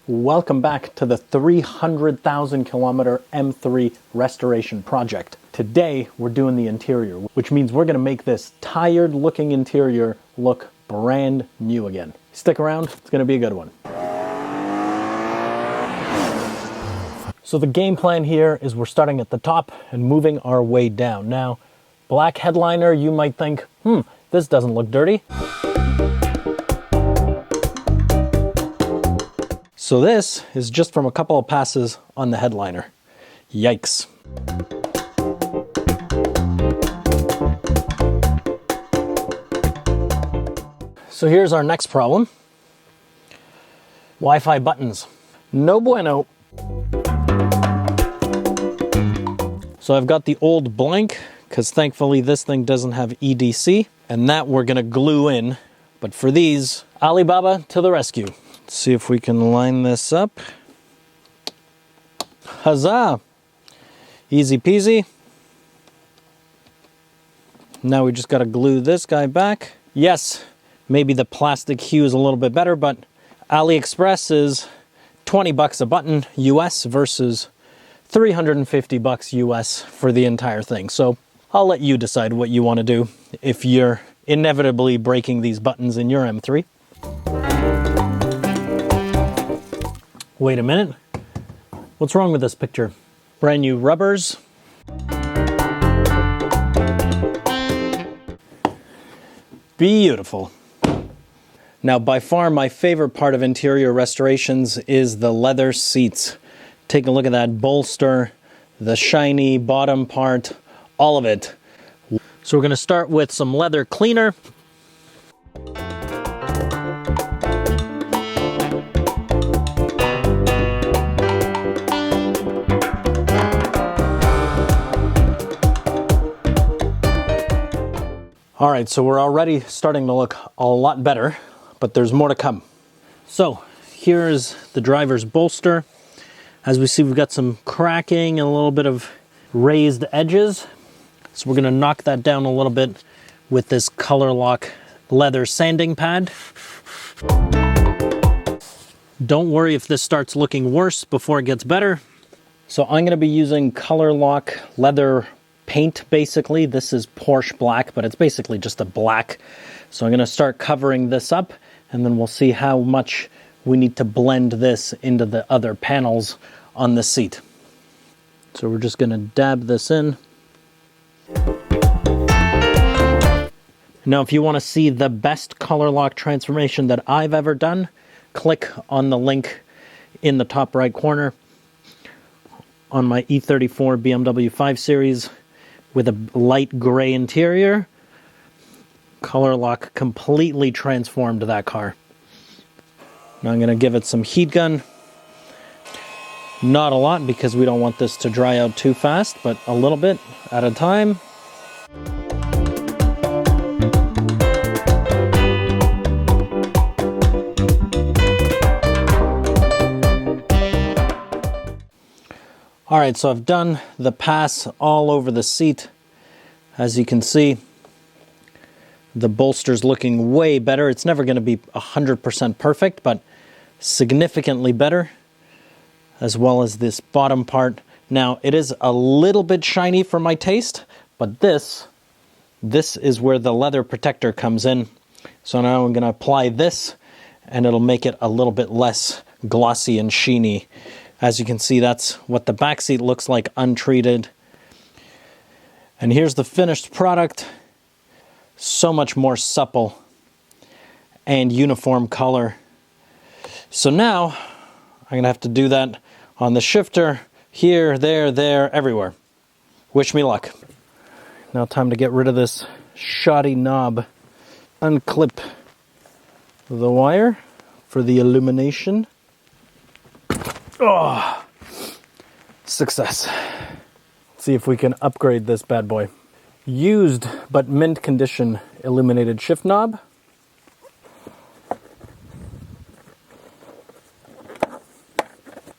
Welcome back to the 300,000 kilometer M3 restoration project. Today we're doing the interior, which means we're going to make this tired looking interior look brand new again. Stick around, it's going to be a good one. So the game plan here is we're starting at the top and moving our way down. Now, black headliner, you might think, this doesn't look dirty. So this is just from a couple of passes on the headliner. Yikes. So here's our next problem. Wi-Fi buttons. No bueno. So I've got the old blank, because thankfully this thing doesn't have EDC, and that we're gonna glue in. But for these, Alibaba to the rescue. Let's see if we can line this up. Huzzah! Easy peasy. Now we just gotta glue this guy back. Yes, maybe the plastic hue is a little bit better, but AliExpress is 20 bucks a button US versus 350 bucks US for the entire thing. So I'll let you decide what you want to do if you're inevitably breaking these buttons in your M3. Wait a minute. What's wrong with this picture? Brand new rubbers. Beautiful. Now, by far my favorite part of interior restorations is the leather seats. Take a look at that bolster, the shiny bottom part, all of it. So we're going to start with some leather cleaner. All right, so we're already starting to look a lot better, but there's more to come. So here's the driver's bolster. As we see, we've got some cracking and a little bit of raised edges. So we're gonna knock that down a little bit with this Color Lock leather sanding pad. Don't worry if this starts looking worse before it gets better. So I'm gonna be using Color Lock leather paint, basically. This is Porsche black, but it's basically just a black. So I'm gonna start covering this up, and then we'll see how much we need to blend this into the other panels on the seat. So we're just gonna dab this in. Now, if you wanna see the best Color Lock transformation that I've ever done, click on the link in the top right corner on my E34 BMW 5 Series with a light gray interior. Color Lock completely transformed that car. Now I'm going to give it some heat gun. Not a lot because we don't want this to dry out too fast, but a little bit at a time. All right, so I've done the pass all over the seat. As you can see, the bolster's looking way better. It's never going to be 100% perfect, but significantly better, as well as this bottom part. Now, it is a little bit shiny for my taste, but this is where the leather protector comes in. So now I'm going to apply this, and it'll make it a little bit less glossy and sheeny. As you can see, that's what the back seat looks like untreated. And here's the finished product. So much more supple and uniform color. So now I'm gonna have to do that on the shifter, here, there, everywhere. Wish me luck. Now time to get rid of this shoddy knob. Unclip the wire for the illumination. Oh, success. Let's see if we can upgrade this bad boy. Used but mint condition illuminated shift knob.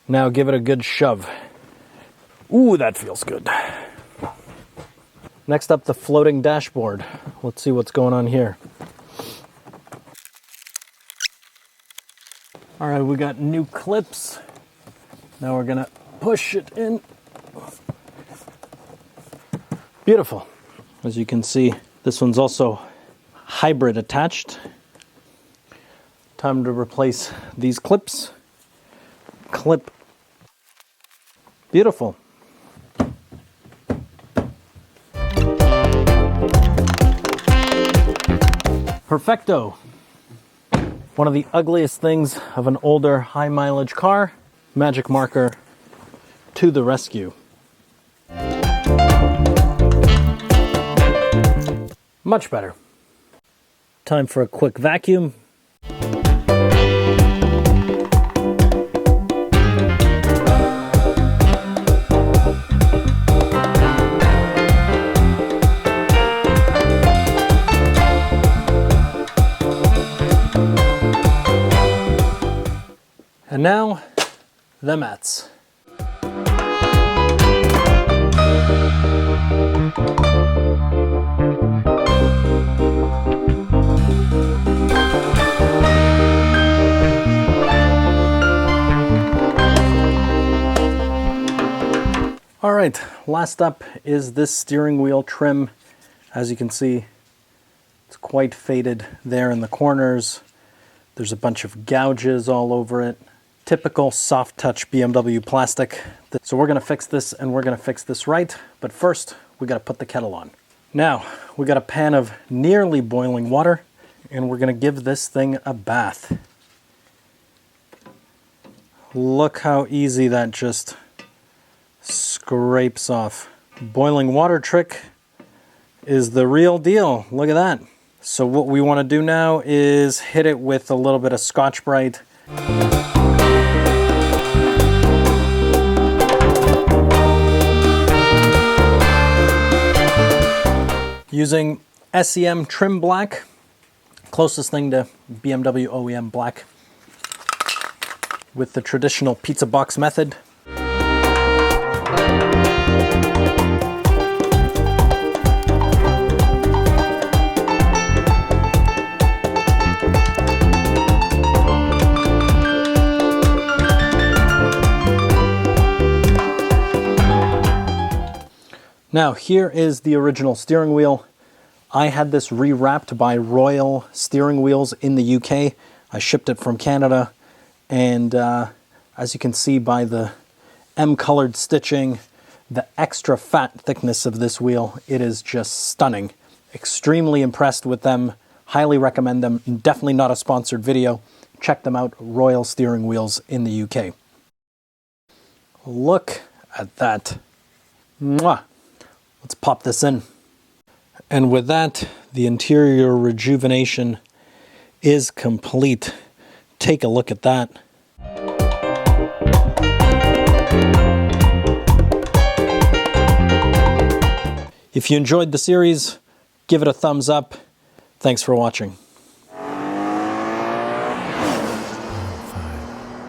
Now give it a good shove. Ooh, that feels good. Next up, the floating dashboard. Let's see what's going on here. All right, we got new clips. Now we're gonna push it in. Beautiful. As you can see, this one's also hybrid attached. Time to replace these clips. Clip. Beautiful. Perfecto. One of the ugliest things of an older high mileage car. Magic marker to the rescue. Much better. Time for a quick vacuum. And now, the mats. All right, last up is this steering wheel trim. As you can see, it's quite faded there in the corners. There's a bunch of gouges all over it. Typical soft touch BMW plastic. So we're gonna fix this, and we're gonna fix this right. But first, we gotta put the kettle on. Now, we got a pan of nearly boiling water, and we're gonna give this thing a bath. Look how easy that just scrapes off. Boiling water trick is the real deal. Look at that. So what we wanna do now is hit it with a little bit of Scotch-Brite. Using SEM trim black, closest thing to BMW OEM black, with the traditional pizza box method. Now here is the original steering wheel. I had this rewrapped by Royal Steering Wheels in the UK. I shipped it from Canada, and as you can see by the M-colored stitching, the extra fat thickness of this wheel, it is just stunning. Extremely impressed with them. Highly recommend them. Definitely not a sponsored video. Check them out, Royal Steering Wheels in the UK. Look at that. Mwah. Let's pop this in. And with that, the interior rejuvenation is complete. Take a look at that. If you enjoyed the series, give it a thumbs up. Thanks for watching.